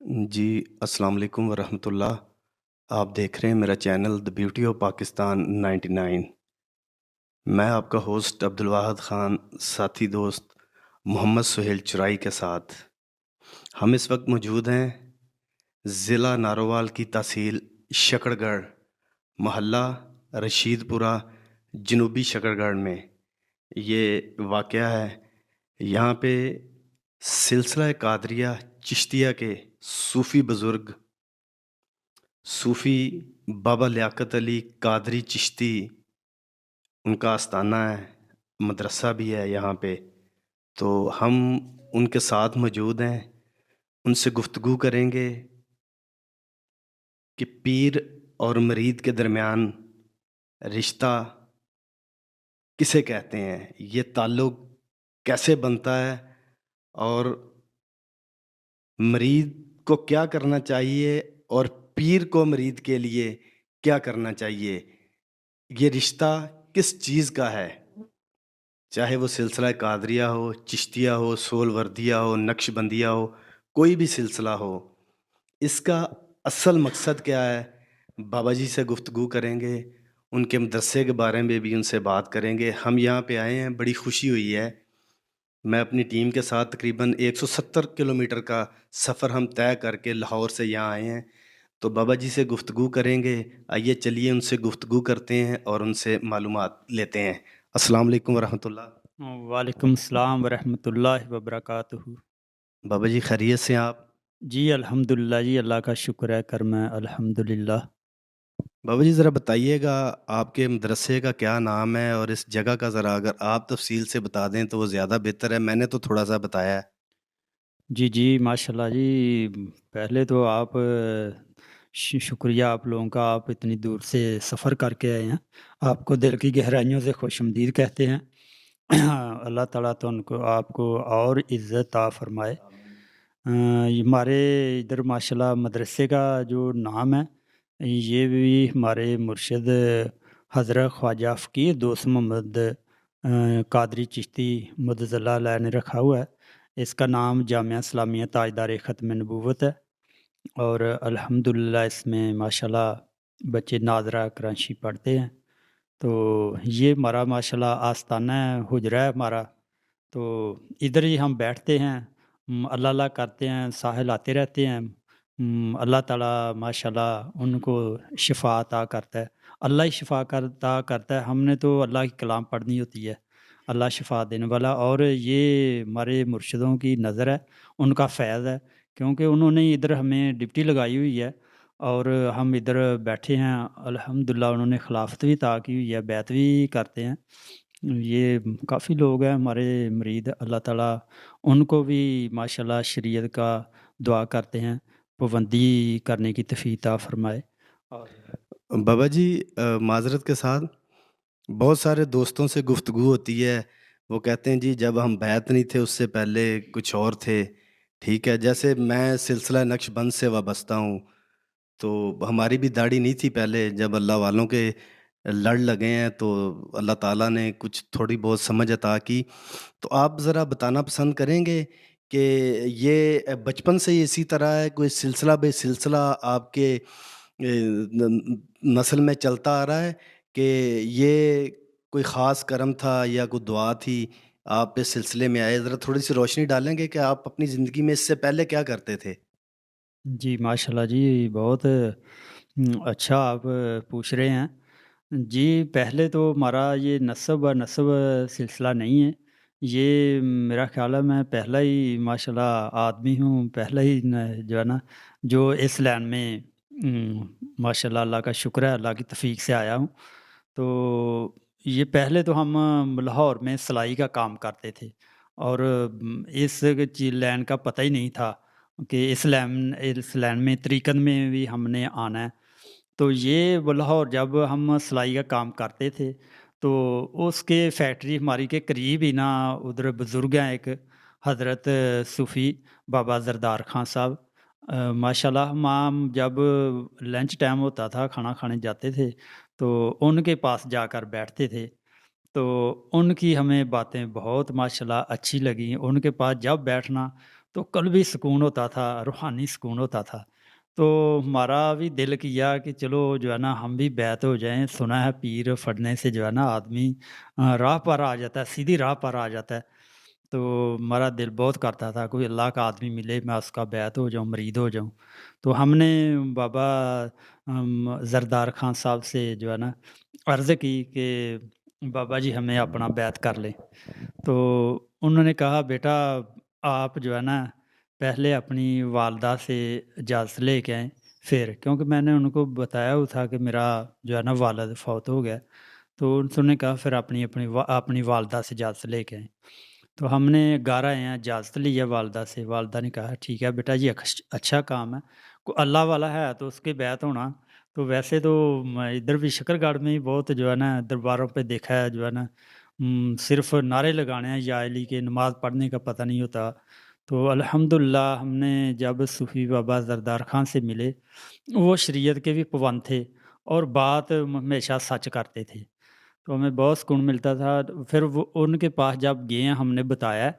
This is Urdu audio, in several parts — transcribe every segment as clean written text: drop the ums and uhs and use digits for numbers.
جی السلام علیکم ورحمۃ اللہ۔ آپ دیکھ رہے ہیں میرا channel the beauty of Pakistan 99۔ میں آپ کا ہوسٹ عبدالواحد خان، ساتھی دوست محمد سہیل چرائی کے ساتھ ہم اس وقت موجود ہیں ضلع نارووال کی تحصیل شکر گڑھ، محلہ رشید پورہ، جنوبی شکر گڑھ میں یہ واقعہ ہے۔ یہاں پہ سلسلہ قادریہ چشتیہ کے صوفی بزرگ صوفی بابا لیاقت علی قادری چشتی، ان کا آستانہ ہے، مدرسہ بھی ہے یہاں پہ۔ تو ہم ان کے ساتھ موجود ہیں، ان سے گفتگو کریں گے کہ پیر اور مرید کے درمیان رشتہ کسے کہتے ہیں، یہ تعلق کیسے بنتا ہے، اور مرید کو کیا کرنا چاہیے اور پیر کو مرید کے لیے کیا کرنا چاہیے۔ یہ رشتہ کس چیز کا ہے، چاہے وہ سلسلہ قادریہ ہو، چشتیہ ہو، سول وردیہ ہو، نقش بندیہ ہو، کوئی بھی سلسلہ ہو، اس کا اصل مقصد کیا ہے۔ بابا جی سے گفتگو کریں گے، ان کے مدرسے کے بارے میں بھی ان سے بات کریں گے۔ ہم یہاں پہ آئے ہیں، بڑی خوشی ہوئی ہے، میں اپنی ٹیم کے ساتھ تقریباً 170 کلومیٹر کا سفر ہم طے کر کے لاہور سے یہاں آئے ہیں، تو بابا جی سے گفتگو کریں گے۔ آئیے چلیے ان سے گفتگو کرتے ہیں اور ان سے معلومات لیتے ہیں۔ السلام علیکم ورحمۃ اللہ۔ وعلیکم السلام ورحمۃ اللہ وبرکاتہ۔ بابا جی خیریت سے ہیں آپ؟ جی الحمدللہ، جی اللہ کا شکر ہے، کرم ہے، الحمدللہ۔ بابا جی ذرا بتائیے گا آپ کے مدرسے کا کیا نام ہے، اور اس جگہ کا ذرا اگر آپ تفصیل سے بتا دیں تو وہ زیادہ بہتر ہے، میں نے تو تھوڑا سا بتایا ہے۔ جی جی ماشاءاللہ جی، پہلے تو آپ شکریہ آپ لوگوں کا، آپ اتنی دور سے سفر کر کے آئے ہیں، آپ کو دل کی گہرائیوں سے خوش آمدید کہتے ہیں۔ اللہ تعالیٰ تو ان کو آپ کو اور عزت عطا فرمائے۔ یہ ہمارے ادھر ماشاءاللہ مدرسے کا جو نام ہے، یہ بھی ہمارے مرشد حضرت خواجہ فقیر دوست محمد قادری چشتی مدظ اللہ علیہ نے رکھا ہوا ہے۔ اس کا نام جامعہ اسلامیہ تاجدار ختم نبوت ہے، اور الحمدللہ اس میں ماشاءاللہ بچے ناظرہ کرانچی پڑھتے ہیں۔ تو یہ ہمارا ماشاءاللہ آستانہ ہے، حجرہ ہے ہمارا، تو ادھر ہی ہم بیٹھتے ہیں، اللہ اللہ کرتے ہیں، ساحل آتے رہتے ہیں۔ اللہ تعالیٰ ماشاءاللہ ان کو شفا عطا کرتا ہے، اللہ ہی شفا عطا کرتا ہے، ہم نے تو اللہ کی کلام پڑھنی ہوتی ہے، اللہ شفا دینے والا۔ اور یہ ہمارے مرشدوں کی نظر ہے، ان کا فیض ہے، کیونکہ انہوں نے ادھر ہمیں ڈپٹی لگائی ہوئی ہے، اور ہم ادھر بیٹھے ہیں۔ الحمدللہ انہوں نے خلافت بھی عطا کی ہوئی ہے، بیعت بھی کرتے ہیں۔ یہ کافی لوگ ہیں ہمارے مرید، اللہ تعالیٰ ان کو بھی ماشاءاللہ شریعت کا دعا کرتے ہیں، پابندی کرنے کی توفیق عطا فرمائے۔ اور بابا جی معذرت کے ساتھ بہت سارے دوستوں سے گفتگو ہوتی ہے، وہ کہتے ہیں جی جب ہم بیعت نہیں تھے اس سے پہلے کچھ اور تھے، ٹھیک ہے، جیسے میں سلسلہ نقش بند سے وابستہ ہوں، تو ہماری بھی داڑھی نہیں تھی پہلے، جب اللہ والوں کے لڑ لگے ہیں تو اللہ تعالیٰ نے کچھ تھوڑی بہت سمجھ عطا کی۔ تو آپ ذرا بتانا پسند کریں گے کہ یہ بچپن سے ہی اسی طرح ہے، کوئی سلسلہ بے سلسلہ آپ کے نسل میں چلتا آ رہا ہے، کہ یہ کوئی خاص کرم تھا یا کوئی دعا تھی آپ اس سلسلے میں آئے؟ ذرا تھوڑی سی روشنی ڈالیں گے کہ آپ اپنی زندگی میں اس سے پہلے کیا کرتے تھے؟ جی ماشاءاللہ جی، بہت اچھا آپ پوچھ رہے ہیں۔ جی پہلے تو ہمارا یہ نسب سلسلہ نہیں ہے، یہ میرا خیال ہے میں پہلا ہی ماشاءاللہ آدمی ہوں، پہلا ہی جو ہے نا جو اس لائن میں ماشاءاللہ اللہ کا شکر ہے، اللہ کی توفیق سے آیا ہوں۔ تو یہ پہلے تو ہم لاہور میں سلائی کا کام کرتے تھے، اور اس لائن کا پتہ ہی نہیں تھا کہ اس لائن میں طریقت میں بھی ہم نے آنا ہے۔ تو یہ لاہور جب ہم سلائی کا کام کرتے تھے، تو اس کے فیکٹری ہماری کے قریب ہی نا ادھر بزرگ ہیں ایک حضرت صوفی بابا زردار خان صاحب، ماشاءاللہ ہم جب لنچ ٹائم ہوتا تھا کھانا کھانے جاتے تھے تو ان کے پاس جا کر بیٹھتے تھے۔ تو ان کی ہمیں باتیں بہت ماشاءاللہ اچھی لگیں، ان کے پاس جب بیٹھنا تو قلبی سکون ہوتا تھا، روحانی سکون ہوتا تھا۔ تو ہمارا بھی دل کیا کہ چلو جو ہے نا ہم بھی بیعت ہو جائیں، سنا ہے پیر پڑھنے سے جو ہے نا آدمی راہ پر آ جاتا ہے، سیدھی راہ پر آ جاتا ہے۔ تو ہمارا دل بہت کرتا تھا کوئی اللہ کا آدمی ملے، میں اس کا بیعت ہو جاؤں، مرید ہو جاؤں۔ تو ہم نے بابا زردار خان صاحب سے جو ہے نا عرض کی کہ بابا جی ہمیں اپنا بیعت کر لیں۔ تو انہوں نے کہا بیٹا آپ جو ہے نا پہلے اپنی والدہ سے اجازت لے کے آئیں پھر، کیونکہ میں نے ان کو بتایا ہوا تھا کہ میرا جو ہے نا والد فوت ہو گیا۔ تو انہوں نے کہا پھر اپنی والدہ سے اجازت لے کے آئیں۔ تو ہم نے گھر آئے ہیں، اجازت لی ہے والدہ سے، والدہ نے کہا ٹھیک ہے بیٹا جی اچھا کام ہے، کوئی اللہ والا ہے تو اس کے بیعت ہونا۔ تو ویسے تو ادھر بھی شکر گڑھ میں ہی بہت جو ہے نا درباروں پہ دیکھا ہے جو ہے نا صرف نعرے لگانے ہیں یا علی کے، نماز پڑھنے کا پتہ نہیں ہوتا۔ تو الحمدللہ ہم نے جب صوفی بابا زردار خان سے ملے، وہ شریعت کے بھی پابند تھے اور بات ہمیشہ سچ کرتے تھے، تو ہمیں بہت سکون ملتا تھا۔ پھر وہ ان کے پاس جب گئے ہیں ہم نے بتایا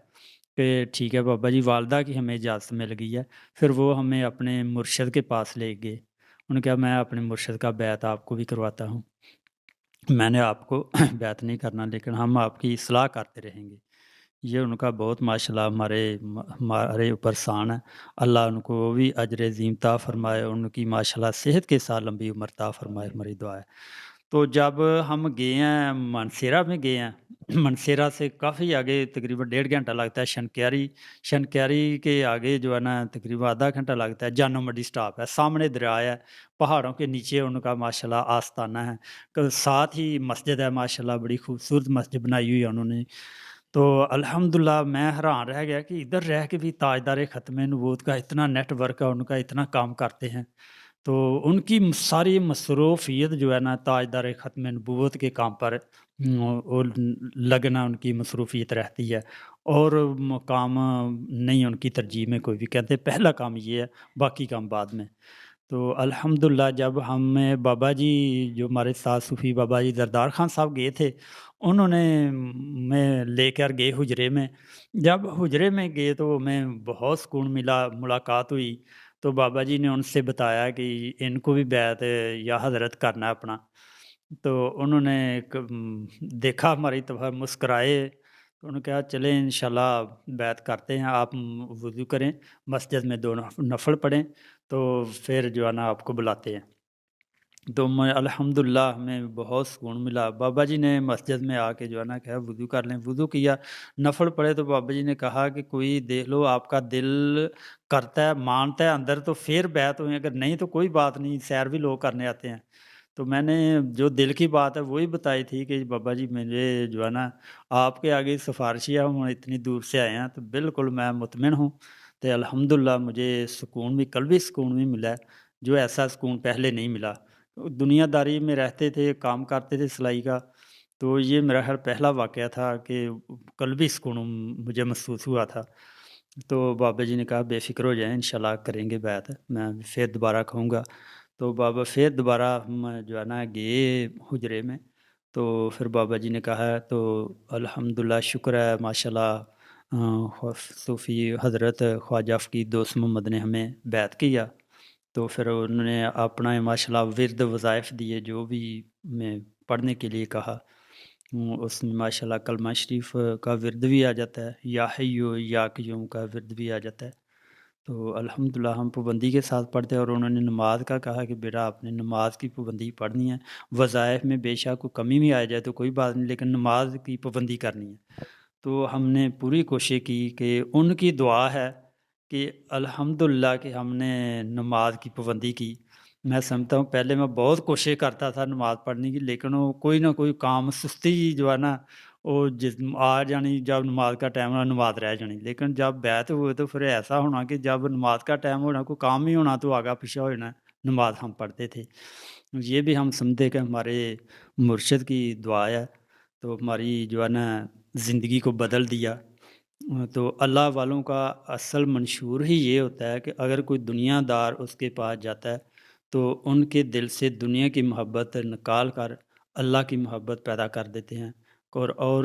کہ ٹھیک ہے بابا جی والدہ کی ہمیں اجازت مل گئی ہے، پھر وہ ہمیں اپنے مرشد کے پاس لے گئے۔ انہوں نے کہا میں اپنے مرشد کا بیعت آپ کو بھی کرواتا ہوں، میں نے آپ کو بیعت نہیں کرنا لیکن ہم آپ کی اصلاح کرتے رہیں گے۔ یہ ان کا بہت ماشاءاللہ ہمارے اوپر احسان ہے۔ اللہ ان کو بھی اجر عظیم عطا فرمائے، ان کی ماشاءاللہ صحت کے ساتھ لمبی عمر عطا فرمائے، ہماری دعا ہے۔ تو جب ہم گئے ہیں مانسیرا میں گئے ہیں، مانسیرا سے کافی آگے تقریباً 1.5 گھنٹہ لگتا ہے، شنکیاری کے آگے جو ہے نا تقریباً آدھا گھنٹہ لگتا ہے، جانو منڈی سٹاپ ہے، سامنے دریا ہے، پہاڑوں کے نیچے ان کا ماشاءاللہ آستانہ ہے، ساتھ ہی مسجد ہے ماشاءاللہ، بڑی خوبصورت مسجد بنائی ہوئی ہے انہوں نے۔ تو الحمدللہ میں حیران رہ گیا کہ ادھر رہ کے بھی تاجدار ختم نبوت کا اتنا نیٹ ورک ہے، ان کا اتنا کام کرتے ہیں۔ تو ان کی ساری مصروفیت جو ہے نا تاجدار ختم نبوت کے کام پر وہ لگنا ان کی مصروفیت رہتی ہے، اور کام نہیں ان کی ترجیح میں کوئی بھی، کہتے ہیں پہلا کام یہ ہے، باقی کام بعد میں۔ تو الحمدللہ جب ہمیں بابا جی جو ہمارے ساتھ صوفی بابا جی زردار خان صاحب گئے تھے، انہوں نے میں لے کر گئے حجرے میں۔ جب حجرے میں گئے تو ہمیں بہت سکون ملا، ملاقات ہوئی۔ تو بابا جی نے ان سے بتایا کہ ان کو بھی بیعت یا حضرت کرنا ہے اپنا۔ تو انہوں نے دیکھا ہماری طرف، مسکرائے، تو انہوں نے کہا چلیں انشاءاللہ بیعت کرتے ہیں، آپ وضو کریں، مسجد میں 2 نفل پڑھیں، تو پھر جو ہے نا آپ کو بلاتے ہیں۔ تو میں الحمدللہ ہمیں بہت سکون ملا۔ بابا جی نے مسجد میں آ کے جو ہے نا کہا وضو کر لیں، وضو کیا، نفل پڑھے، تو بابا جی نے کہا کہ کوئی دیکھ لو آپ کا دل کرتا ہے، مانتا ہے اندر تو پھر بیعت ہوئیں، اگر نہیں تو کوئی بات نہیں، سیر بھی لوگ کرنے آتے ہیں۔ تو میں نے جو دل کی بات ہے وہی بتائی تھی کہ بابا جی مجھے جو ہے نا آپ کے آگے سفارشی ہے، ہم اتنی دور سے آئے ہیں، تو بالکل میں مطمئن ہوں۔ تو الحمدللہ مجھے سکون بھی، قلبی سکون بھی ملا ہے، جو ایسا سکون پہلے نہیں ملا۔ دنیا داری میں رہتے تھے، کام کرتے تھے سلائی کا، تو یہ میرا پہلا واقعہ تھا کہ قلبی سکون مجھے محسوس ہوا تھا۔ تو بابا جی نے کہا بے فکر ہو جائیں، انشاءاللہ کریں گے بیعت، میں پھر دوبارہ کہوں گا۔ تو بابا پھر دوبارہ ہم جو ہے نا گئے حجرے میں، تو پھر بابا جی نے کہا تو الحمدللہ شکر ہے ماشاءاللہ صوفی حضرت خواجہ فقیر دوست محمد نے ہمیں بیعت کیا۔ تو پھر انہوں نے اپنا ماشاءاللہ ورد وظائف دیے، جو بھی میں پڑھنے کے لیے کہا، اس میں ماشاءاللہ کلمہ شریف کا ورد بھی آ جاتا ہے، یا حیو یا قیوم کا ورد بھی آ جاتا ہے۔ تو الحمدللہ ہم پابندی کے ساتھ پڑھتے ہیں، اور انہوں نے نماز کا کہا کہ بیٹا آپ نے نماز کی پابندی پڑھنی ہے، وظائف میں بے شک کوئی کمی بھی آ جائے تو کوئی بات نہیں، لیکن نماز کی پابندی کرنی ہے۔ تو ہم نے پوری کوشش کی کہ ان کی دعا ہے کہ الحمدللہ کہ ہم نے نماز کی پابندی کی۔ میں سمجھتا ہوں پہلے میں بہت کوشش کرتا تھا نماز پڑھنے کی، لیکن وہ کوئی نہ کوئی کام، سستی جو ہے نا وہ آ جانی، جب نماز کا ٹائم ہونا نماز رہ جانی۔ لیکن جب بیعت ہوئے تو پھر ایسا ہونا کہ جب نماز کا ٹائم ہونا، کوئی کام ہی ہونا تو آگا پیچھے ہو جانا، نماز ہم پڑھتے تھے۔ یہ بھی ہم سمجھتے کہ ہمارے مرشد کی دعا ہے، تو ہماری جو ہے نا زندگی کو بدل دیا۔ تو اللہ والوں کا اصل منشور ہی یہ ہوتا ہے کہ اگر کوئی دنیا دار اس کے پاس جاتا ہے تو ان کے دل سے دنیا کی محبت نکال کر اللہ کی محبت پیدا کر دیتے ہیں، اور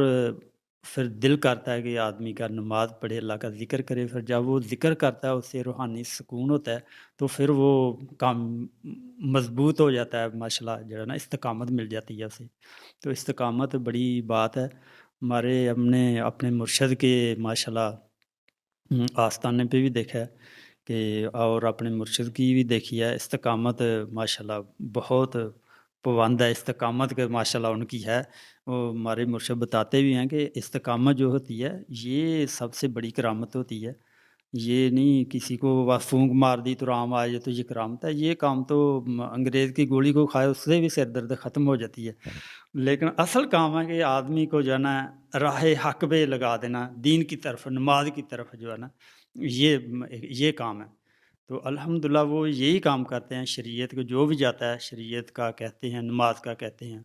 پھر دل کرتا ہے کہ آدمی کا نماز پڑھے، اللہ کا ذکر کرے، پھر جب وہ ذکر کرتا ہے اس سے روحانی سکون ہوتا ہے، تو پھر وہ کام مضبوط ہو جاتا ہے، ماشاءاللہ جو ہے نا استقامت مل جاتی ہے اسے۔ تو استقامت بڑی بات ہے، ہمارے ہم نے اپنے مرشد کے ماشاءاللہ آستانے پہ بھی دیکھا ہے کہ اور اپنے مرشد کی بھی دیکھی ہے استقامت، ماشاءاللہ بہت پابند ہے استقامت کے، ماشاءاللہ ان کی ہے۔ وہ ہمارے مرشد بتاتے بھی ہیں کہ استقامت جو ہوتی ہے یہ سب سے بڑی کرامت ہوتی ہے۔ یہ نہیں کسی کو بس پھونک مار دی تو رام آ جائے تو یہ کرامت ہے، یہ کام تو انگریز کی گولی کو کھائے اس سے بھی سر درد ختم ہو جاتی ہے۔ لیکن اصل کام ہے کہ آدمی کو جو ہے نا راہ حق پہ لگا دینا، دین کی طرف، نماز کی طرف جو ہے نا، یہ کام ہے۔ تو الحمدللہ وہ یہی کام کرتے ہیں، شریعت کو جو بھی جاتا ہے شریعت کا کہتے ہیں، نماز کا کہتے ہیں۔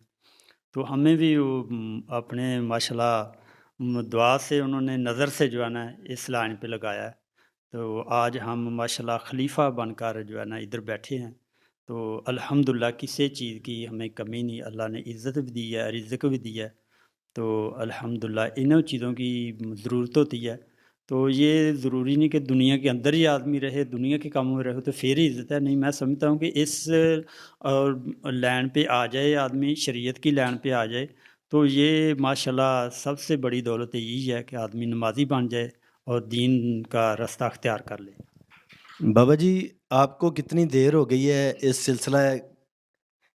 تو ہمیں بھی وہ اپنے ماشاءاللہ دعا سے انہوں نے نظر سے جو ہے نا اس لائن پہ لگایا ہے۔ تو آج ہم ماشاءاللہ خلیفہ بن کر جو ہے نا ادھر بیٹھے ہیں، تو الحمدللہ کسی چیز کی ہمیں کمی نہیں، اللہ نے عزت بھی دی ہے، رزق بھی دی ہے۔ تو الحمدللہ انہوں چیزوں کی ضرورت ہوتی ہے۔ تو یہ ضروری نہیں کہ دنیا کے اندر ہی آدمی رہے، دنیا کے کاموں میں رہے تو پھر ہی عزت ہے، نہیں، میں سمجھتا ہوں کہ اس لائن پہ آ جائے آدمی، شریعت کی لائن پہ آ جائے، تو یہ ماشاءاللہ سب سے بڑی دولت یہی ہے کہ آدمی نمازی بن جائے اور دین کا رستہ اختیار کر لے۔ بابا جی، آپ کو کتنی دیر ہو گئی ہے اس سلسلہ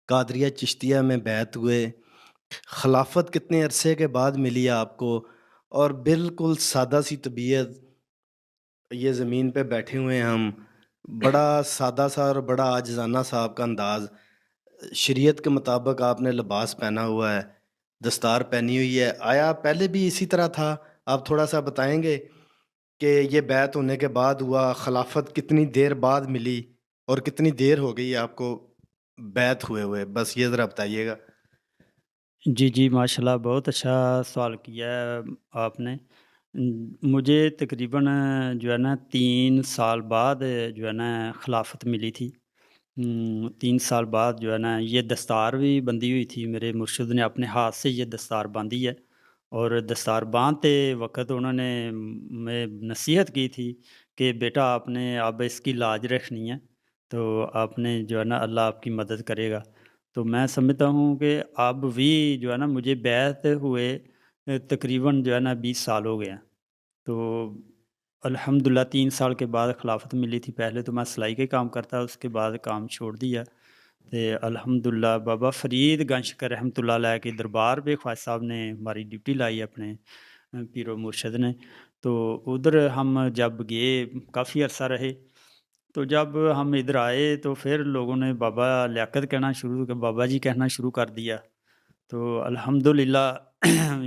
قادریہ چشتیہ میں بیعت ہوئے؟ خلافت کتنے عرصے کے بعد ملی آپ کو؟ اور بالکل سادہ سی طبیعت، یہ زمین پہ بیٹھے ہوئے ہیں ہم، بڑا سادہ سا اور بڑا عاجزانہ سا آپ کا انداز، شریعت کے مطابق آپ نے لباس پہنا ہوا ہے، دستار پہنی ہوئی ہے، آیا پہلے بھی اسی طرح تھا؟ آپ تھوڑا سا بتائیں گے کہ یہ بیعت ہونے کے بعد ہوا، خلافت کتنی دیر بعد ملی اور کتنی دیر ہو گئی آپ کو بیعت ہوئے، بس یہ ذرا بتائیے گا۔ جی جی، ماشاءاللہ بہت اچھا سوال کیا ہے آپ نے۔ مجھے تقریباً جو ہے نا 3 سال بعد جو ہے نا خلافت ملی تھی۔ 3 سال بعد جو ہے نا یہ دستار بھی بندھی ہوئی تھی، میرے مرشد نے اپنے ہاتھ سے یہ دستار باندھی ہے، اور دستار باندھتے وقت انہوں نے میں نصیحت کی تھی کہ بیٹا آپ نے اب اس کی لاج رکھنی ہے، تو آپ نے جو ہے نا اللہ آپ کی مدد کرے گا۔ تو میں سمجھتا ہوں کہ اب بھی جو ہے نا مجھے بیعت ہوئے تقریباً جو ہے نا 20 سال ہو گئے ہیں۔ تو الحمدللہ 3 سال کے بعد خلافت ملی تھی۔ پہلے تو میں سلائی کے کام کرتا، اس کے بعد کام چھوڑ دیا۔ تے الحمدللہ بابا فرید گنج شکر رحمۃ اللہ علیہ کے دربار پہ خواجہ صاحب نے ہماری ڈیوٹی لائی اپنے پیر و مرشد نے۔ تو ادھر ہم جب گئے کافی عرصہ رہے، تو جب ہم ادھر آئے تو پھر لوگوں نے بابا لیاقت کہنا شروع، بابا جی کہنا شروع کر دیا۔ تو الحمدللہ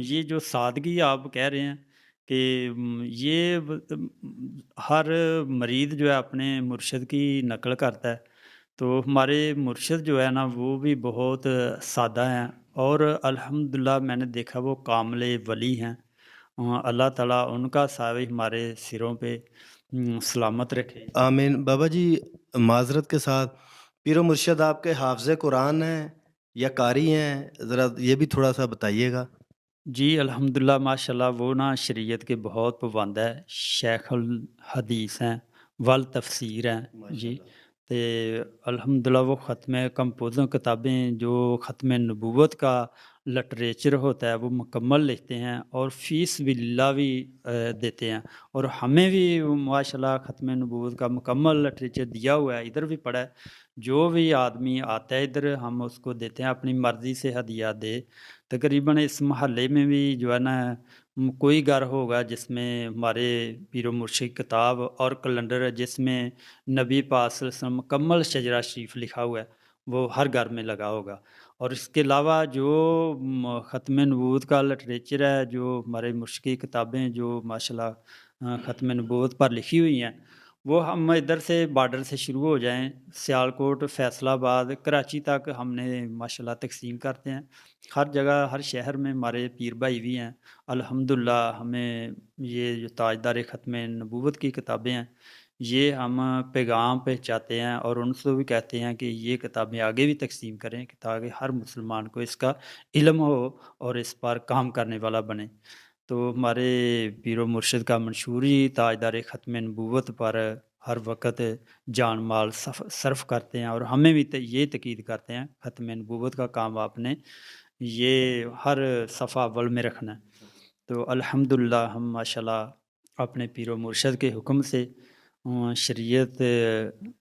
یہ جو سادگی آپ کہہ رہے ہیں کہ یہ ہر مرید جو ہے اپنے مرشد کی نقل کرتا ہے، تو ہمارے مرشد جو ہے نا وہ بھی بہت سادہ ہیں، اور الحمدللہ میں نے دیکھا وہ کامل ولی ہیں۔ اللہ تعالیٰ ان کا سایہ ہمارے سروں پہ سلامت رکھے۔ آمین۔ بابا جی، معذرت کے ساتھ، پیر و مرشد آپ کے حافظ قرآن ہیں یا قاری ہیں؟ ذرا یہ بھی تھوڑا سا بتائیے گا۔ جی الحمدللہ ماشاءاللہ وہ نا شریعت کے بہت پابند ہے، شیخ الحدیث ہیں، والتفسیر ہیں جی۔ ماشاءاللہ۔ تے الحمدللہ وہ ختم کمپوزوں کتابیں جو ختم نبوت کا لٹریچر ہوتا ہے وہ مکمل لکھتے ہیں، اور فی سبیل اللہ بھی دیتے ہیں، اور ہمیں بھی ماشاءاللہ ختم نبوت کا مکمل لٹریچر دیا ہوا ہے، ادھر بھی پڑھا ہے۔ جو بھی آدمی آتا ہے ادھر ہم اس کو دیتے ہیں، اپنی مرضی سے ہدیہ دے۔ تقریباً اس محلے میں بھی جو ہے نا کوئی گھر ہوگا جس میں ہمارے پیر و مرشد کتاب اور کیلنڈر ہے جس میں نبی پاک صلی اللہ علیہ وسلم مکمل شجرہ شریف لکھا ہوا ہے، وہ ہر گھر میں لگا ہوگا۔ اور اس کے علاوہ جو ختم نبوت کا لٹریچر ہے، جو ہمارے مرشد کی کتابیں جو ماشاءاللہ ختم نبوت پر لکھی ہوئی ہیں، وہ ہم ادھر سے بارڈر سے شروع ہو جائیں، سیالکوٹ، فیصل آباد، کراچی تک ہم نے ماشاءاللہ تقسیم کرتے ہیں۔ ہر جگہ ہر شہر میں ہمارے پیر بھائی بھی ہیں۔ الحمدللہ ہمیں یہ جو تاجدار ختم نبوت کی کتابیں ہیں یہ ہم پیغام پہنچاتے ہیں، اور ان سے بھی کہتے ہیں کہ یہ کتابیں آگے بھی تقسیم کریں تاکہ ہر مسلمان کو اس کا علم ہو اور اس پر کام کرنے والا بنے۔ تو ہمارے پیر و مرشد کا منشور ہی تاجدار ختم نبوت پر ہر وقت جان مال صرف کرتے ہیں، اور ہمیں بھی یہ تاکید کرتے ہیں ختم نبوت کا کام آپ نے یہ ہر صفحہ اول میں رکھنا ہے۔ تو الحمدللہ ہم ماشاءاللہ اپنے پیر و مرشد کے حکم سے شریعت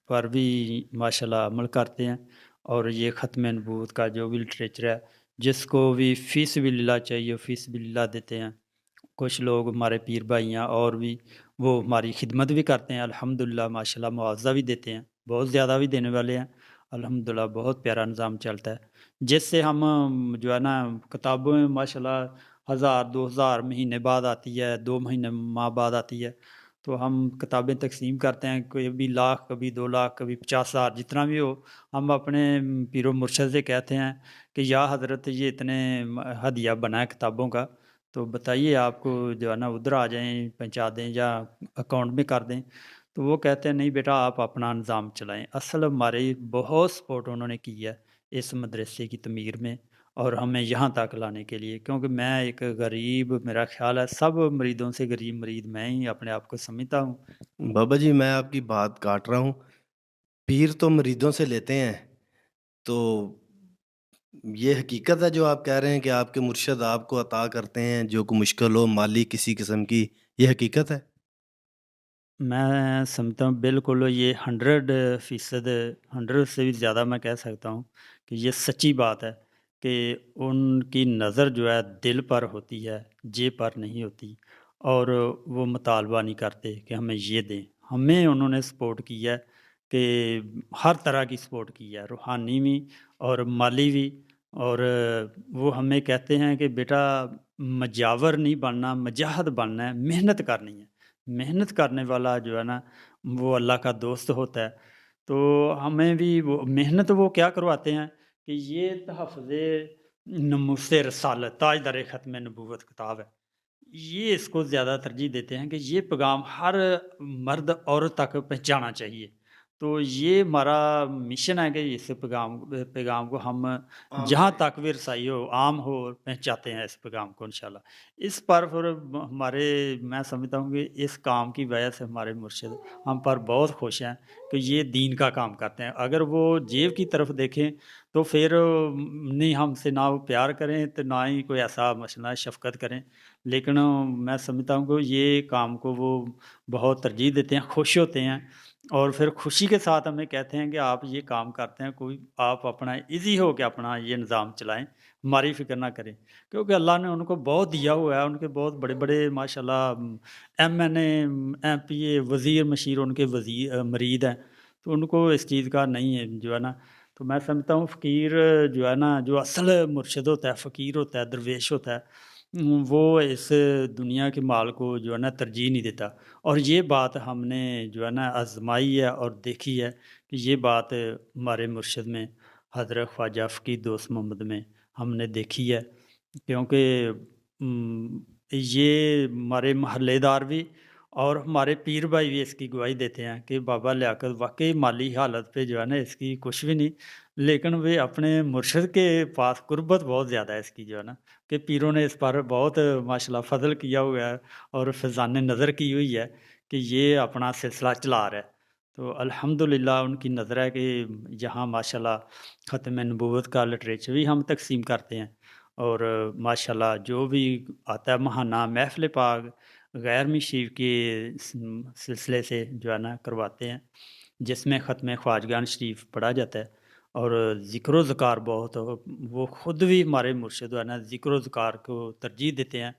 پر بھی ماشاءاللہ عمل کرتے ہیں، اور یہ ختم نبوت کا جو بھی لٹریچر ہے جس کو بھی فی سبیل اللہ چاہیے فی سبیل اللہ دیتے ہیں۔ کچھ لوگ ہمارے پیر بھائی ہیں اور بھی وہ ہماری خدمت بھی کرتے ہیں، الحمدللہ ماشاءاللہ معاوضہ بھی دیتے ہیں، بہت زیادہ بھی دینے والے ہیں، الحمدللہ بہت پیارا نظام چلتا ہے، جس سے ہم جو ہے نا کتابوں میں ماشاءاللہ 1000 2000 مہینے بعد آتی ہے، 2 ماہ بعد آتی ہے، تو ہم کتابیں تقسیم کرتے ہیں، کبھی لاکھ کبھی 2 لاکھ کبھی 50,000 جتنا بھی ہو، ہم اپنے پیر و مرشد سے کہتے ہیں کہ یا حضرت یہ اتنے ہدیہ بنا ہے کتابوں کا، تو بتائیے آپ کو جو ہے نا ادھر آ جائیں پہنچا دیں یا اکاؤنٹ میں کر دیں، تو وہ کہتے ہیں نہیں بیٹا آپ اپنا نظام چلائیں۔ اصل ہماری بہت سپورٹ انہوں نے کی ہے اس مدرسے کی تعمیر میں اور ہمیں یہاں تک لانے کے لیے، کیونکہ میں ایک غریب، میرا خیال ہے سب مریدوں سے غریب مرید میں ہی اپنے آپ کو سمجھتا ہوں۔ بابا جی میں آپ کی بات کاٹ رہا ہوں، پیر تو مریدوں سے لیتے ہیں، تو یہ حقیقت ہے جو آپ کہہ رہے ہیں کہ آپ کے مرشد آپ کو عطا کرتے ہیں جو کوئی مشکل ہو مالی کسی قسم کی، یہ حقیقت ہے؟ میں سمجھتا ہوں بالکل یہ 100% 100 سے بھی زیادہ میں کہہ سکتا ہوں کہ یہ سچی بات ہے کہ ان کی نظر جو ہے دل پر ہوتی ہے، جیب پر نہیں ہوتی، اور وہ مطالبہ نہیں کرتے کہ ہمیں یہ دیں۔ ہمیں انہوں نے سپورٹ کی ہے کہ ہر طرح کی سپورٹ کی ہے، روحانی بھی اور مالی بھی، اور وہ ہمیں کہتے ہیں کہ بیٹا مجاور نہیں بننا، مجاہد بننا ہے، محنت کرنی ہے، محنت کرنے والا جو ہے نا وہ اللہ کا دوست ہوتا ہے۔ تو ہمیں بھی وہ محنت وہ کیا کرواتے ہیں کہ یہ تحفظ ناموس رسالت تاجدار ختم نبوت کتاب ہے، یہ اس کو زیادہ ترجیح دیتے ہیں کہ یہ پیغام ہر مرد عورت تک پہنچانا چاہیے۔ تو یہ ہمارا مشن ہے کہ اس پیغام کو ہم جہاں تک بھی رسائی ہو عام ہو پہنچاتے ہیں اس پیغام کو انشاءاللہ۔ اس پر پھر ہمارے میں سمجھتا ہوں کہ اس کام کی وجہ سے ہمارے مرشد ہم پر بہت خوش ہیں کہ یہ دین کا کام کرتے ہیں۔ اگر وہ جیب کی طرف دیکھیں تو پھر نہیں ہم سے نہ وہ پیار کریں تو نہ ہی کوئی ایسا مسئلہ شفقت کریں، لیکن میں سمجھتا ہوں کہ یہ کام کو وہ بہت ترجیح دیتے ہیں، خوش ہوتے ہیں، اور پھر خوشی کے ساتھ ہمیں کہتے ہیں کہ آپ یہ کام کرتے ہیں، کوئی آپ اپنا ایزی ہو کہ اپنا یہ نظام چلائیں، ہماری فکر نہ کریں، کیونکہ اللہ نے ان کو بہت دیا ہوا ہے، ان کے بہت بڑے بڑے ماشاءاللہ M N A M P A وزیر مشیر ان کے مرید ہیں، تو ان کو اس چیز کا نہیں ہے جو ہے نا۔ تو میں سمجھتا ہوں فقیر جو ہے نا جو اصل مرشد ہوتا ہے، فقیر ہوتا ہے، درویش ہوتا ہے، وہ اس دنیا کے مال کو جو ہے نا ترجیح نہیں دیتا، اور یہ بات ہم نے جو ہے نا آزمائی ہے اور دیکھی ہے کہ یہ بات ہمارے مرشد میں حضرت خواجہ فقیر دوست محمد میں ہم نے دیکھی ہے، کیونکہ یہ ہمارے محلے دار بھی اور ہمارے پیر بھائی بھی اس کی گواہی دیتے ہیں کہ بابا لیاقت واقعی مالی حالت پہ جو ہے نا اس کی کچھ بھی نہیں، لیکن وہ اپنے مرشد کے پاس قربت بہت زیادہ ہے اس کی جو ہے نا، کہ پیروں نے اس پر بہت ماشاءاللہ فضل کیا ہوا ہے اور فیضان نظر کی ہوئی ہے کہ یہ اپنا سلسلہ چلا رہا ہے۔ تو الحمدللہ ان کی نظر ہے کہ یہاں ماشاءاللہ ختم نبوت کا لٹریچر بھی ہم تقسیم کرتے ہیں، اور ماشاءاللہ جو بھی آتا ہے ماہانہ محفل پاک غیر شریف کے سلسلے سے جو ہے نا کرواتے ہیں، جس میں ختم خواجگان شریف پڑھا جاتا ہے، اور ذکر و ذکار بہت وہ خود بھی ہمارے مرشد جو ہے نا ذکر و ذکار کو ترجیح دیتے ہیں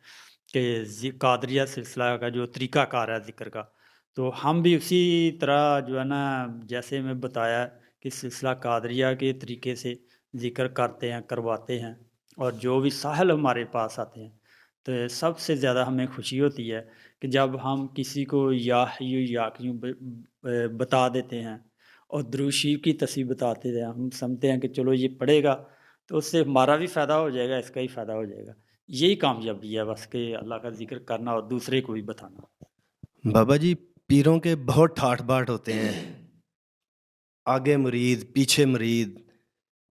کہ قادریہ سلسلہ کا جو طریقہ کار ہے ذکر کا، تو ہم بھی اسی طرح جو ہے نا جیسے میں بتایا کہ سلسلہ قادریہ کے طریقے سے ذکر کرتے ہیں، کرواتے ہیں، اور جو بھی ساحل ہمارے پاس آتے ہیں تو سب سے زیادہ ہمیں خوشی ہوتی ہے کہ جب ہم کسی کو یا حیو یا قیوم بتا دیتے ہیں اور درود شریف کی تصویر بتاتے ہیں، ہم سمجھتے ہیں کہ چلو یہ پڑھے گا تو اس سے ہمارا بھی فائدہ ہو جائے گا، اس کا ہی فائدہ ہو جائے گا، یہی کامیابی ہے بس کہ اللہ کا ذکر کرنا اور دوسرے کو بھی بتانا۔ بابا جی پیروں کے بہت ٹھاٹ باٹ ہوتے ہیں، آگے مرید پیچھے مرید،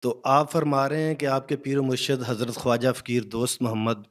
تو آپ فرما رہے ہیں کہ آپ کے پیر و مرشد حضرت خواجہ فقیر دوست محمد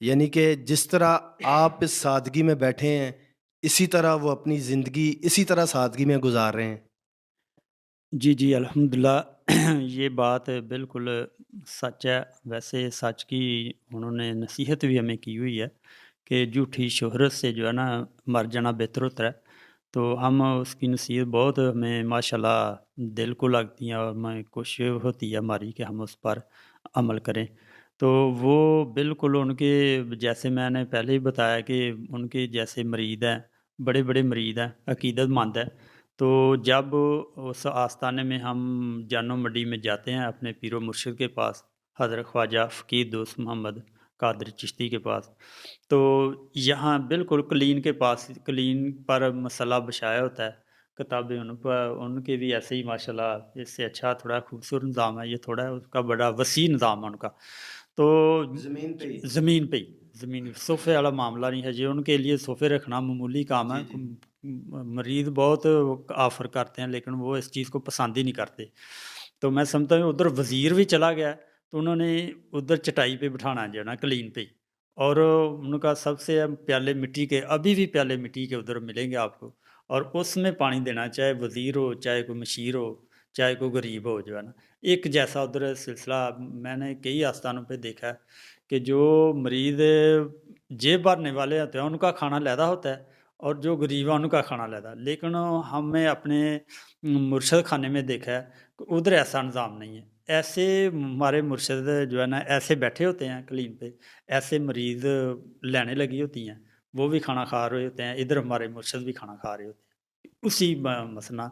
یعنی کہ جس طرح آپ اس سادگی میں بیٹھے ہیں اسی طرح وہ اپنی زندگی اسی طرح سادگی میں گزار رہے ہیں۔ جی جی الحمدللہ یہ بات بالکل سچ ہے۔ ویسے سچ کی انہوں نے نصیحت بھی ہمیں کی ہوئی ہے کہ جھوٹی شہرت سے جو ہے نا مر جانا بہتر ہوتا ہے۔ تو ہم اس کی نصیحت بہت ہمیں ماشاءاللہ دل کو لگتی ہیں اور ہمیں کوشش ہوتی ہے ہماری کہ ہم اس پر عمل کریں۔ تو وہ بالکل ان کے جیسے میں نے پہلے ہی بتایا کہ ان کے جیسے مرید ہیں، بڑے بڑے مرید ہیں، عقیدت مند ہیں۔ تو جب اس آستانے میں ہم جانو مڈی میں جاتے ہیں اپنے پیر و مرشد کے پاس، حضرت خواجہ فقیر دوست محمد قادری چشتی کے پاس، تو یہاں بالکل کلین کے پاس کلین پر مسئلہ بچھایا ہوتا ہے، کتابیں ان پر ان کے بھی ایسے ہی ماشاءاللہ اس سے اچھا تھوڑا خوبصورت نظام ہے، یہ تھوڑا اس کا بڑا وسیع نظام ہے ان کا۔ تو زمین پہ ہی زمین پہ ہی زمین صوفے والا معاملہ نہیں ہے جی، ان کے لیے صوفے رکھنا معمولی کام ہے۔ جی جی مرید بہت آفر کرتے ہیں لیکن وہ اس چیز کو پسند ہی نہیں کرتے۔ تو میں سمجھتا ہوں ادھر وزیر بھی چلا گیا ہے تو انہوں نے ادھر چٹائی پہ بٹھانا جو ہے نا کلین پہ، اور ان کا سب سے پیالے مٹی کے ابھی بھی پیالے مٹی کے ادھر ملیں گے آپ کو، اور اس میں پانی دینا، چاہے وزیر ہو چاہے کوئی مشیر ہو چاہے کوئی غریب ہو جو ہے نا، ایک جیسا ادھر سلسلہ میں نے کئی آستانوں پہ دیکھا ہے کہ جو مرید جیب بھرنے والے ہوتے ہیں ان کا کھانا علیحدہ ہوتا ہے اور جو غریب ہیں ان کا کھانا علیحدہ، لیکن ہمیں اپنے مرشد خانے میں دیکھا ہے کہ ادھر ایسا نظام نہیں ہے۔ ایسے ہمارے مرشد جو ہے نا ایسے بیٹھے ہوتے ہیں کلین پہ، ایسے مریض لینے لگی ہوتی ہیں، وہ بھی کھانا کھا رہے ہوتے ہیں، ادھر ہمارے مرشد بھی کھانا کھا رہے ہوتے ہیں اسی مثلا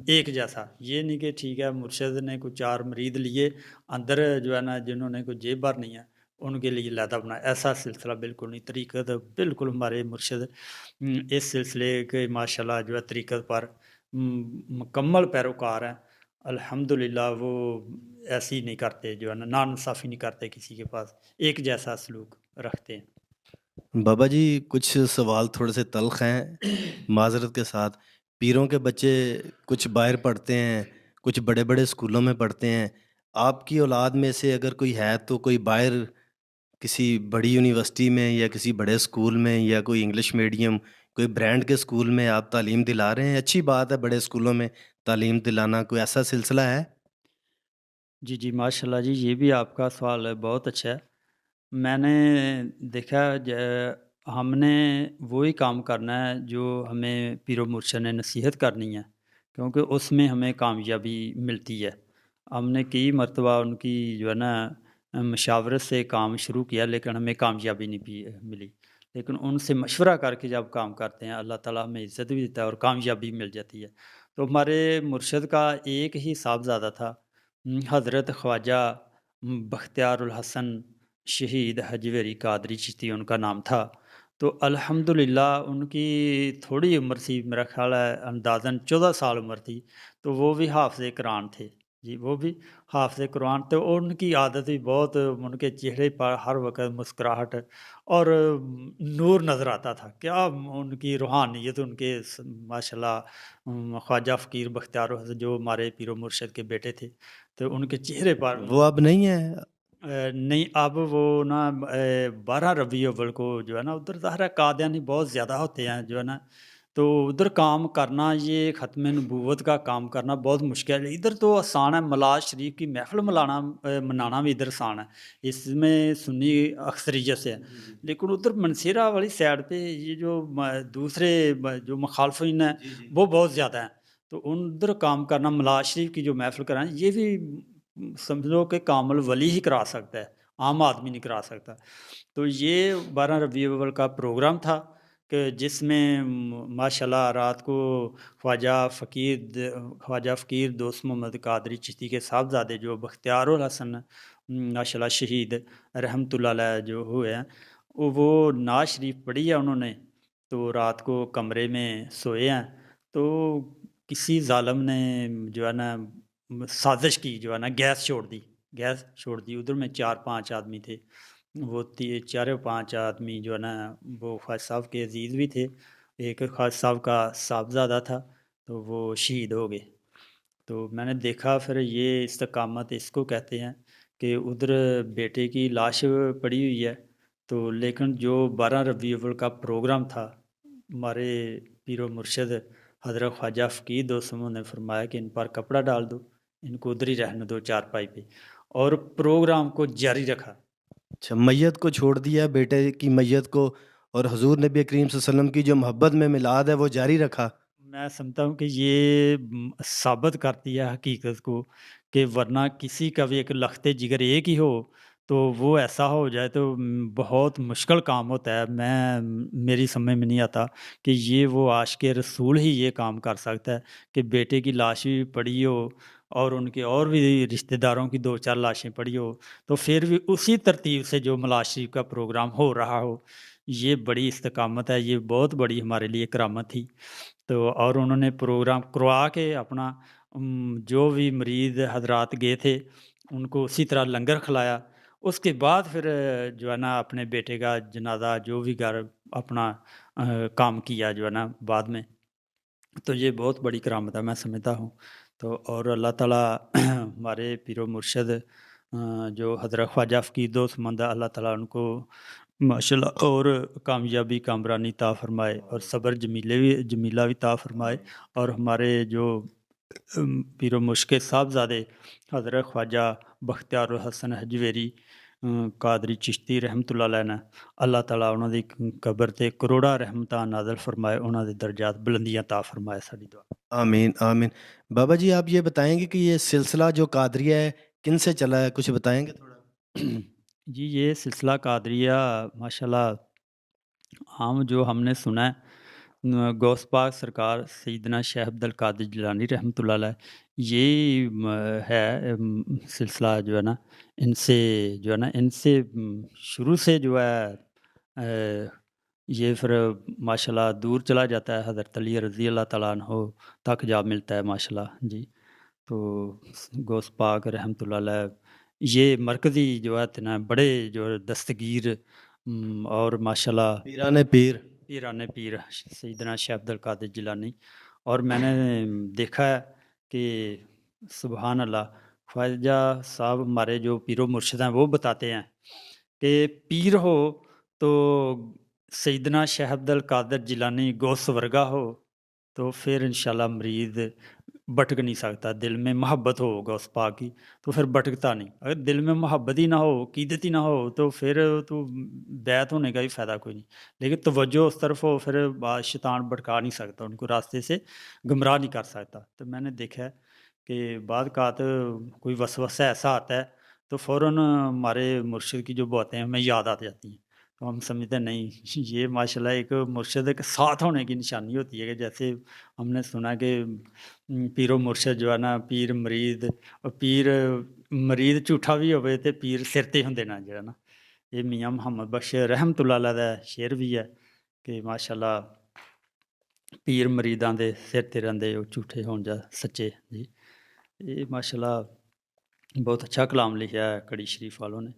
ایک جیسا۔ یہ نہیں کہ ٹھیک ہے مرشد نے کوئی 4 مرید لیے اندر جو ہے نا جنہوں نے کوئی جیب بھر نہیں ہے ان کے لیے علیحدہ بنا، ایسا سلسلہ بالکل نہیں۔ طریقت بالکل ہمارے مرشد اس سلسلے کے ماشاءاللہ جو ہے طریقت پر مکمل پیروکار ہیں الحمدللہ۔ وہ ایسی نہیں کرتے جو ہے نا ناانصافی نہیں کرتے، کسی کے پاس ایک جیسا سلوک رکھتے ہیں۔ بابا جی کچھ سوال تھوڑے سے تلخ ہیں، معذرت کے ساتھ۔ پیروں کے بچے کچھ باہر پڑھتے ہیں، کچھ بڑے بڑے اسکولوں میں پڑھتے ہیں، آپ کی اولاد میں سے اگر کوئی ہے تو کوئی باہر کسی بڑی یونیورسٹی میں یا کسی بڑے اسکول میں یا کوئی انگلش میڈیم کوئی برانڈ کے اسکول میں آپ تعلیم دلا رہے ہیں؟ اچھی بات ہے بڑے اسکولوں میں تعلیم دلانا، کوئی ایسا سلسلہ ہے؟ جی جی ماشاءاللہ جی، یہ بھی آپ کا سوال ہے، بہت اچھا ہے۔ میں نے دیکھا ہم نے وہی کام کرنا ہے جو ہمیں پیر و مرشد نے نصیحت کرنی ہے، کیونکہ اس میں ہمیں کامیابی ملتی ہے۔ ہم نے کئی مرتبہ ان کی جو ہے نا مشاورت سے کام شروع کیا لیکن ہمیں کامیابی نہیں ملی، لیکن ان سے مشورہ کر کے جب کام کرتے ہیں اللہ تعالیٰ ہمیں عزت بھی دیتا ہے اور کامیابی مل جاتی ہے۔ تو ہمارے مرشد کا ایک ہی صاحبزادہ تھا، حضرت خواجہ بختیار الحسن شہید حجویری قادری چشتی ان کا نام تھا۔ تو الحمدللہ ان کی تھوڑی عمر تھی، میرا خیال ہے اندازاً 14 سال عمر تھی، تو وہ بھی حافظ قرآن تھے جی، وہ بھی حافظ قرآن۔ تو ان کی عادت بھی بہت، ان کے چہرے پر ہر وقت مسکراہٹ اور نور نظر آتا تھا، کیا ان کی روحانیت، ان کے ماشاءاللہ خواجہ فقیر بختیار الحسن جو ہمارے پیر و مرشد کے بیٹے تھے، تو ان کے چہرے پر وہ اب نہیں ہے؟ نہیں اب وہ نا 12 ربیع الاول کو جو ہے نا ادھر ظاہر ہے قادیانی بہت زیادہ ہوتے ہیں جو ہے نا، تو ادھر کام کرنا، یہ ختم نبوت کا کام کرنا بہت مشکل ہے۔ ادھر تو آسان ہے، ملاد شریف کی محفل منانا بھی ادھر آسان ہے، اس میں سنی اکثریت سے ہے، لیکن ادھر منصیرہ والی سائڈ پہ یہ جو دوسرے جو مخالفین ہیں وہ بہت زیادہ ہیں، تو ادھر کام کرنا، ملاد شریف کی جو محفل کرانا، یہ بھی سمجھ لو کہ کامل ولی ہی کرا سکتا ہے، عام آدمی نہیں کرا سکتا۔ تو یہ 12 ربیع الاول کا پروگرام تھا کہ جس میں ماشاءاللہ رات کو خواجہ فقیر دوست محمد قادری چشتی کے صاحبزادے جو بختیار الحسن ماشاءاللہ شہید رحمۃ اللہ علیہ جو ہوئے ہیں، وہ نعت شریف پڑھی ہے انہوں نے، تو رات کو کمرے میں سوئے ہیں، تو کسی ظالم نے جو ہے نا سازش کی، جو ہے نا گیس چھوڑ دی ادھر میں 4-5 آدمی تھے، وہ 4-5 آدمی جو ہے نا وہ خواجہ صاحب کے عزیز بھی تھے، ایک خواجہ صاحب کا صاحبزادہ تھا، تو وہ شہید ہو گئے۔ تو میں نے دیکھا پھر یہ استقامت اس کو کہتے ہیں کہ ادھر بیٹے کی لاش پڑی ہوئی ہے، تو لیکن جو 12 ربیع الاول کا پروگرام تھا، ہمارے پیر و مرشد حضرت خواجہ فقیر دوستوں نے فرمایا کہ ان پر کپڑا ڈال دو، ان کو ادھر ہی رہنے دو چارپائی پہ، اور پروگرام کو جاری رکھا۔ اچھا، میت کو چھوڑ دیا، بیٹے کی میت کو، اور حضور نبی کریم صلی اللہ علیہ وسلم کی جو محبت میں میلاد ہے وہ جاری رکھا۔ میں سمجھتا ہوں کہ یہ ثابت کرتی ہے حقیقت کو، کہ ورنہ کسی کا بھی ایک لخت جگر ایک ہی ہو تو وہ ایسا ہو جائے تو بہت مشکل کام ہوتا ہے۔ میری سمجھ میں نہیں آتا کہ یہ وہ عاشق رسول ہی یہ کام کر سکتا ہے کہ بیٹے کی لاش بھی پڑی ہو اور ان کے اور بھی رشتہ داروں کی 2-4 لاشیں پڑی ہو، تو پھر بھی اسی ترتیب سے جو میلاد شریف کا پروگرام ہو رہا ہو، یہ بڑی استقامت ہے، یہ بہت بڑی ہمارے لیے کرامت تھی۔ تو اور انہوں نے پروگرام کروا کے اپنا جو بھی مریض حضرات گئے تھے ان کو اسی طرح لنگر کھلایا۔ اس کے بعد پھر جو ہے نا اپنے بیٹے کا جنازہ جو بھی گھر اپنا کام کیا جو ہے نا بعد میں، تو یہ بہت بڑی کرامت ہے میں سمجھتا ہوں۔ تو اور اللہ تعالیٰ ہمارے پیر و مرشد جو حضرت خواجہ فقیر دوست مند، اللہ تعالیٰ ان کو ماشاءاللہ اور کامیابی کامرانی عطا فرمائے، اور صبر جمیلہ بھی عطا فرمائے، اور ہمارے جو پیر و مرشد صاحبزادے حضرت خواجہ بختیار الحسن حجویری قادری چشتی رحمت اللہ علیہ نے، اللہ تعالیٰ انہوں دی قبر تے کروڑا رحمتاں نازل فرمائے، انہوں دے درجات بلندیاں عطا فرمائے، ساری دعا۔ آمین آمین۔ بابا جی آپ یہ بتائیں گے کہ یہ سلسلہ جو قادریہ ہے کن سے چلا ہے، کچھ بتائیں گے تھوڑا؟ جی یہ سلسلہ قادریہ ماشاءاللہ عام جو ہم نے سنا ہے، غوث پاک سرکار سیدنا شیخ عبد القادر جیلانی رحمۃ اللہ علیہ، یہی ہے سلسلہ جو ہے نا، ان سے شروع سے جو ہے یہ پھر ماشاءاللہ دور چلا جاتا ہے، حضرت علی رضی اللہ تعالیٰ عنہ تک جا ملتا ہے ماشاءاللہ جی۔ تو غوث پاک رحمۃ اللہ علیہ یہ مرکزی جو ہے اتنا بڑے جو دستگیر اور ماشاءاللہ پیران پیر، پیران پیر سیدنا شیخ عبد القادر جیلانی، اور میں نے دیکھا ہے کہ سبحان اللہ خواجہ صاحب ہمارے جو پیر و مرشد ہیں وہ بتاتے ہیں کہ پیر ہو تو سیدنا شیخ عبد القادر جیلانی غوث ورگا ہو تو پھر انشاءاللہ مرید بھٹک نہیں سکتا۔ دل میں محبت ہو غوث پاک کی تو پھر بھٹکتا نہیں، اگر دل میں محبت ہی نہ ہو، عقیدت ہی نہ ہو، تو پھر تو بیعت ہونے کا بھی فائدہ کوئی نہیں، لیکن توجہ اس طرف ہو پھر شیطان بھٹکا نہیں سکتا، ان کو راستے سے گمراہ نہیں کر سکتا۔ تو میں نے دیکھا ہے کہ بعض اوقات کوئی وسوسہ ایسا آتا ہے تو فوراً ہمارے مرشد کی جو باتیں ہمیں یاد آ جاتی ہیں، تو ہم سمجھتے ہیں نہیں یہ ماشاءاللہ ایک مرشد کے ساتھ ہونے کی نشانی ہوتی ہے، کہ جیسے ہم نے سنا کہ پیر و مرشد جو ہے نا، پیر مرید، اور پیر مرید جھوٹا بھی ہوئے تے پیر سر تے ہوندے نا جو ہے نا، یہ میاں محمد بخش رحمت اللہ علیہ دا شعر بھی ہے کہ ماشاءاللہ پیر مریداں دے سر تے رہندے وہ جھوٹے ہون جا سچے جی۔ یہ ماشاءاللہ بہت اچھا کلام لکھا ہے کڑی شریف والوں نے۔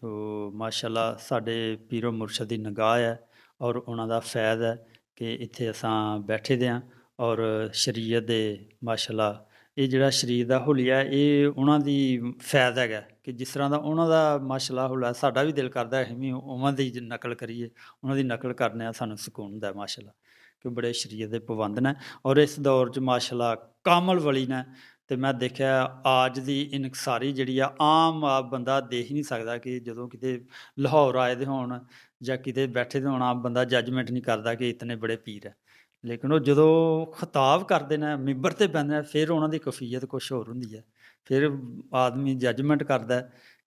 تو ماشاءاللہ ساڈے پیر و مرشد دی نگاہ ہے اور انہاں دا فیض ہے کہ اتھے اساں بیٹھے دے ہاں، اور شریعت دے ماشاءاللہ یہ جڑا شریعت دا حلیہ ہے یہ انہاں دی فیض ہے کہ جس طرح دا انہاں دا ماشاءاللہ حلیہ ساڈا بھی دل کردا ہے ہمیں انہاں دی نقل کریے، انہاں دی نقل کرنے سانوں سکون ہوندا ہے ماشاءاللہ، کہ بڑے شریعت دے پابند نے، اور اس دور چ ماشاءاللہ کامل ولی نے۔ تو میں دیکھا آج دی انکساری جڑی آ عام بندہ دیکھ ہی نہیں سکتا، کہ جدوں کتے لاہور آئے دے ہون یا کتے بیٹھے دے ہون عام بندہ ججمنٹ نہیں کرتا کہ اتنے بڑے پیر ہے، لیکن وہ جدوں خطاب کرتے ہیں ممبر تے بہندے ہیں پھر انہاں دی کیفیت کچھ ہور ہوندی ہے، پھر آدمی ججمنٹ کردا ہے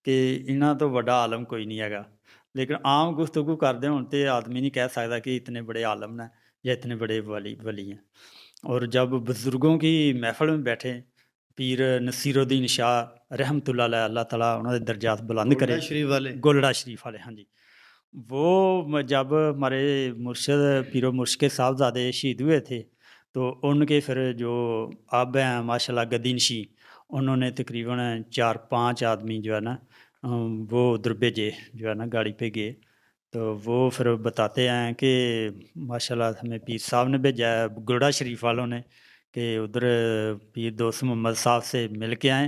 کہ انہاں تو بڑا عالم کوئی نہیں ہے، لیکن عام گفتگو کرتے ہون تے آدمی نہیں کہہ سکتا کہ اتنے بڑے عالم ہیں یا اتنے بڑے ولی ہیں۔ اور جب بزرگوں کی محفل میں بیٹھے پیر نصیر الدین شاہ رحمت اللہ علیہ، اللہ تعالیٰ انہوں نے درجات بلند کرے، گولڑا شریف والے، گولڑا شریف والے، ہاں جی، وہ جب ہمارے مرشد پیر و مرشد صاحبزادے شہید ہوئے تھے تو ان کے پھر جو اب ہیں ماشاءاللہ گدی نشیں، انہوں نے تقریباً 4-5 آدمی جو ہے نا وہ ادھر بھیجے جو ہے نا گاڑی پہ گئے، تو وہ پھر بتاتے ہیں کہ ماشاءاللہ ہمیں پیر صاحب نے بھیجا ہے گولڑا شریف والوں نے کہ ادھر پیر دوست محمد صاحب سے مل کے آئیں،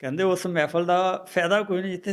ਕਹਿੰਦੇ ਉਸ ਮਹਿਫਲ ਦਾ ਫਾਇਦਾ ਕੋਈ ਨਹੀਂ ਜਿੱਥੇ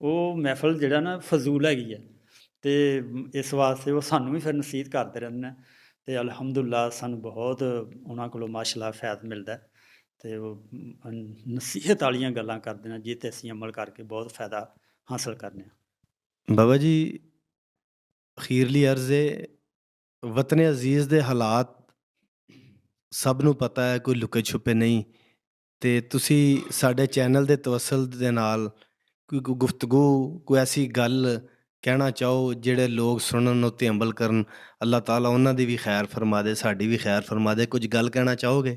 ਉਹ ਮਹਿਫਲ ਜਿਹੜਾ ਨਾ ਫਜ਼ੂਲ ਹੈਗੀ ਹੈ ਤੇ ਇਸ ਵਾਸਤੇ ਉਹ ਸਾਨੂੰ ਵੀ ਫਿਰ ਨਸੀਹਤ ਕਰਦੇ ਰਹਿੰਦੇ ਨੇ ਤੇ ਅਲਹਮਦੁਲਿਲਾ ਸਾਨੂੰ ਬਹੁਤ ਉਹਨਾਂ ਕੋਲੋਂ ਮਾਸ਼ਾਅੱਲਾ ਫੈਦ ਮਿਲਦਾ ਹੈ ਤੇ ਉਹ ਨਸੀਹਤ ਵਾਲੀਆਂ ਗੱਲਾਂ ਕਰਦੇ ਨੇ ਜਿਹ 'ਤੇ ਅਸੀਂ ਅਮਲ ਕਰਕੇ ਬਹੁਤ ਫਾਇਦਾ ਹਾਸਲ ਕਰਨੇ ਹਾਂ। ਬਾਬਾ ਜੀ ਅਖੀਰਲੀ ਅਰਜ਼ ਹੈ ਵਤਨ ਅਜ਼ੀਜ਼ ਦੇ ਹਾਲਾਤ ਸਭ ਨੂੰ ਪਤਾ ਹੈ, ਕੋਈ ਲੁਕੇ ਛੁਪੇ ਨਹੀਂ, ਤੇ ਤੁਸੀਂ ਸਾਡੇ ਚੈਨਲ ਦੇ ਤਵੱਸਲ ਦੇ ਨਾਲ ਕੋਈ ਗੁਫ਼ਤਗੂ, ਕੋਈ ਐਸੀ ਗੱਲ ਕਹਿਣਾ ਚਾਹੋ ਜਿਹੜੇ ਲੋਕ ਸੁਣਨ ਉੱਤੇ ਅਮਲ ਕਰਨ, ਅੱਲਾਹ ਤਾਲਾ ਉਹਨਾਂ ਦੀ ਵੀ ਖੈਰ ਫਰਮਾ ਦੇ, ਸਾਡੀ ਵੀ ਖੈਰ ਫਰਮਾ ਦੇ, ਕੁਝ ਗੱਲ ਕਹਿਣਾ ਚਾਹੋਗੇ?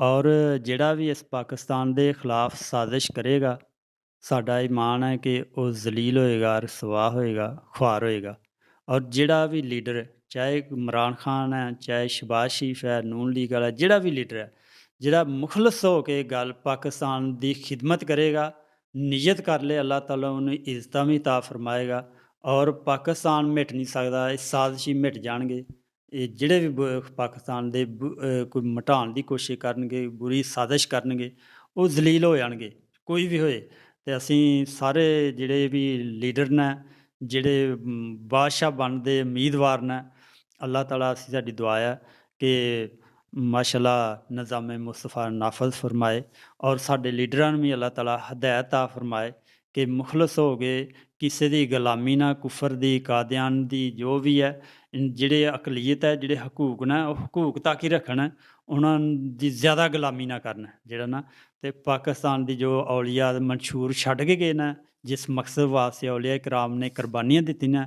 ਔਰ ਜਿਹੜਾ ਵੀ ਇਸ ਪਾਕਿਸਤਾਨ ਦੇ ਖਿਲਾਫ ਸਾਜ਼ਿਸ਼ ਕਰੇਗਾ, ਸਾਡਾ ਈਮਾਨ ਹੈ ਕਿ ਉਹ ਜ਼ਲੀਲ ਹੋਏਗਾ, ਰਸਵਾ ਹੋਏਗਾ, ਖੁਆਰ ਹੋਏਗਾ। ਔਰ ਜਿਹੜਾ ਵੀ ਲੀਡਰ, ਚਾਹੇ ਇਮਰਾਨ ਖਾਨ ਹੈ, ਚਾਹੇ ਸ਼ਹਬਾਜ਼ ਸ਼ਰੀਫ ਹੈ, ਨੂਨ ਲੀਗ ਵਾਲਾ, ਜਿਹੜਾ ਵੀ ਲੀਡਰ ਹੈ, ਜਿਹੜਾ ਮੁਖਲਸ ਹੋ ਕੇ ਗੱਲ ਪਾਕਿਸਤਾਨ ਦੀ ਖਿਦਮਤ ਕਰੇਗਾ, ਨੀਅਤ ਕਰ ਲੇ, ਅੱਲਾਹ ਤਾਲਾ ਉਹਨੂੰ ਇੱਜ਼ਤਾਂ ਵੀ ਅਤਾ ਫਰਮਾਏਗਾ ਔਰ ਪਾਕਿਸਤਾਨ ਮਿਟ ਨਹੀਂ ਸਕਦਾ, ਇਹ ਸਾਜ਼ਿਸ਼ ਹੀ ਮਿਟ ਜਾਣਗੇ। ਇਹ ਜਿਹੜੇ ਵੀ ਪਾਕਿਸਤਾਨ ਦੇ ਕੋਈ ਮਿਟਾਉਣ ਦੀ ਕੋਸ਼ਿਸ਼ ਕਰਨਗੇ, ਬੁਰੀ ਸਾਜ਼ਿਸ਼ ਕਰਨਗੇ, ਉਹ ਜ਼ਲੀਲ ਹੋ ਜਾਣਗੇ, ਕੋਈ ਵੀ ਹੋਏ। ਅਤੇ ਅਸੀਂ ਸਾਰੇ ਜਿਹੜੇ ਵੀ ਲੀਡਰ ਨੇ, ਜਿਹੜੇ ਬਾਦਸ਼ਾਹ ਬਣਨ ਦੇ ਉਮੀਦਵਾਰ ਨੇ, ਅੱਲਾਹ ਤਾਲਾ ਅਸੀਂ ਸਾਡੀ ਦੁਆ ਹੈ ਕਿ ਮਾਸ਼ਾਅੱਲਾ ਨਿਜ਼ਾਮ ਮੁਸਤਫਾ ਨਾਫਜ਼ ਫਰਮਾਏ ਔਰ ਸਾਡੇ ਲੀਡਰਾਂ ਨੂੰ ਵੀ ਅੱਲਾਹ ਤਾਲਾ ਹਦਾਇਤ ਅਤਾ ਫਰਮਾਏ ਕਿ ਮੁਖਲਸ ਹੋ ਕੇ ਕਿਸੇ ਦੀ ਗੁਲਾਮੀ ਨਾ, ਕੁਫਰ ਦੀ, ਕਾਦਿਆਨ ਦੀ, ਜੋ ਵੀ ਹੈ, ਜਿਹੜੇ ਅਕਲੀਅਤ ਹੈ, ਜਿਹੜੇ ਹਕੂਕ ਨੇ, ਉਹ ਹਕੂਕ ਤੱਕ ਹੀ ਰੱਖਣ, ਉਹਨਾਂ ਦੀ ਜ਼ਿਆਦਾ ਗੁਲਾਮੀ ਨਾ ਕਰਨ ਜਿਹੜਾ ਨਾ। ਅਤੇ ਪਾਕਿਸਤਾਨ ਦੀ ਜੋ ਔਲੀਆ ਮਨਸ਼ੂਰ ਛੱਡ ਕੇ ਗਏ ਨੇ, ਜਿਸ ਮਕਸਦ ਵਾਸਤੇ ਔਲੀਆ ਇਕਰਾਮ ਨੇ ਕੁਰਬਾਨੀਆਂ ਦਿੱਤੀਆਂ,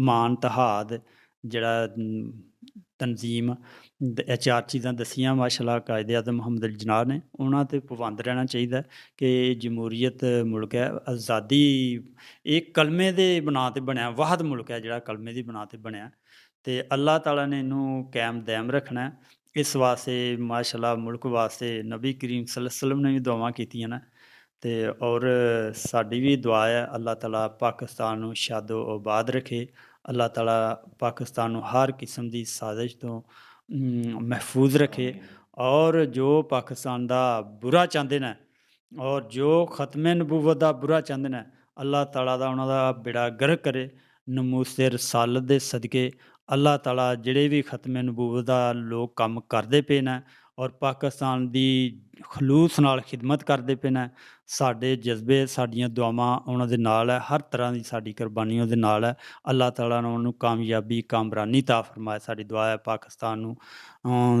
ਮਾਨ ਤਹਾਦ ਜਿਹੜਾ ਤਨਜ਼ੀਮ, ਇਹ 4 ਚੀਜ਼ਾਂ ਦਸੀਆਂ ਮਾਸ਼ਾਅੱਲਾ ਕਾਇਦ ਆਜ਼ਮ ਮੁਹੰਮਦ ਜਿਨਾਹ ਨੇ, ਉਹਨਾਂ 'ਤੇ ਪਾਬੰਦ ਰਹਿਣਾ ਚਾਹੀਦਾ ਕਿ ਜਮਹੂਰੀਅਤ ਮੁਲਕ ਹੈ, ਆਜ਼ਾਦੀ ਇਹ ਕਲਮੇ ਦੇ ਬਣਾ 'ਤੇ ਬਣਿਆ, ਵਾਹਦ ਮੁਲਕ ਹੈ ਜਿਹੜਾ ਕਲਮੇ ਦੀ ਬਣਾ 'ਤੇ ਬਣਿਆ, ਅਤੇ ਅੱਲਾਹ ਤਾਲਾ ਨੇ ਇਹਨੂੰ ਕਾਇਮ ਦائم ਰੱਖਣਾ। ਇਸ ਵਾਸਤੇ ਮਾਸ਼ਾਅੱਲਾ ਮੁਲਕ ਵਾਸਤੇ ਨਬੀ ਕਰੀਮ ਸੱਲੱਲਾਹੁ ਅਲੈਹਿ ਵਸੱਲਮ ਨੇ ਵੀ ਦੁਆਵਾਂ ਕੀਤੀਆਂ ਨੇ ਤੇ ਔਰ ਸਾਡੀ ਵੀ ਦੁਆ ਹੈ ਅੱਲਾਹ ਤਾਲਾ ਪਾਕਿਸਤਾਨ ਨੂੰ ਸ਼ਾਦੋ ਆਬਾਦ ਰੱਖੇ। ਅੱਲਾਹ ਤਾਲਾ ਪਾਕਿਸਤਾਨ ਨੂੰ ਹਰ ਕਿਸਮ ਦੀ ਸਾਜ਼ਿਸ਼ ਤੋਂ ਮਹਿਫੂਜ਼ ਰੱਖੇ ਔਰ ਜੋ ਪਾਕਿਸਤਾਨ ਦਾ ਬੁਰਾ ਚਾਹੁੰਦੇ ਨੇ ਔਰ ਜੋ ਖਤਮੇ ਨਬੂਵਤ ਦਾ ਬੁਰਾ ਚਾਹੁੰਦੇ ਨੇ ਅੱਲਾਹ ਤਾਲਾ ਦਾ ਉਹਨਾਂ ਦਾ ਬੇੜਾ ਗਰਕ ਕਰੇ। ਨਮੂਸੇ ਰਸਾਲਤ ਦੇ ਸਦਕੇ ਅੱਲਾਹ ਤਾਲਾ ਜਿਹੜੇ ਵੀ ਖਤਮੇ ਨਬੂਵਤ ਦਾ ਲੋਕ ਕੰਮ ਕਰਦੇ ਪਏ ਨੇ ਔਰ ਪਾਕਿਸਤਾਨ ਦੀ ਖਲੂਸ ਨਾਲ ਖਿਦਮਤ ਕਰਦੇ ਪਏ ਨੇ, ਸਾਡੇ ਜਜ਼ਬੇ ਸਾਡੀਆਂ ਦੁਆਵਾਂ ਉਹਨਾਂ ਦੇ ਨਾਲ ਹੈ, ਹਰ ਤਰ੍ਹਾਂ ਦੀ ਸਾਡੀ ਕੁਰਬਾਨੀ ਉਹਦੇ ਨਾਲ ਹੈ। ਅੱਲਾਹ ਤਾਲਾ ਨੇ ਉਹਨੂੰ ਕਾਮਯਾਬੀ ਕਾਮਰਾਨੀ ਤਾ ਫਰਮਾਏ। ਸਾਡੀ ਦੁਆ ਹੈ ਪਾਕਿਸਤਾਨ ਨੂੰ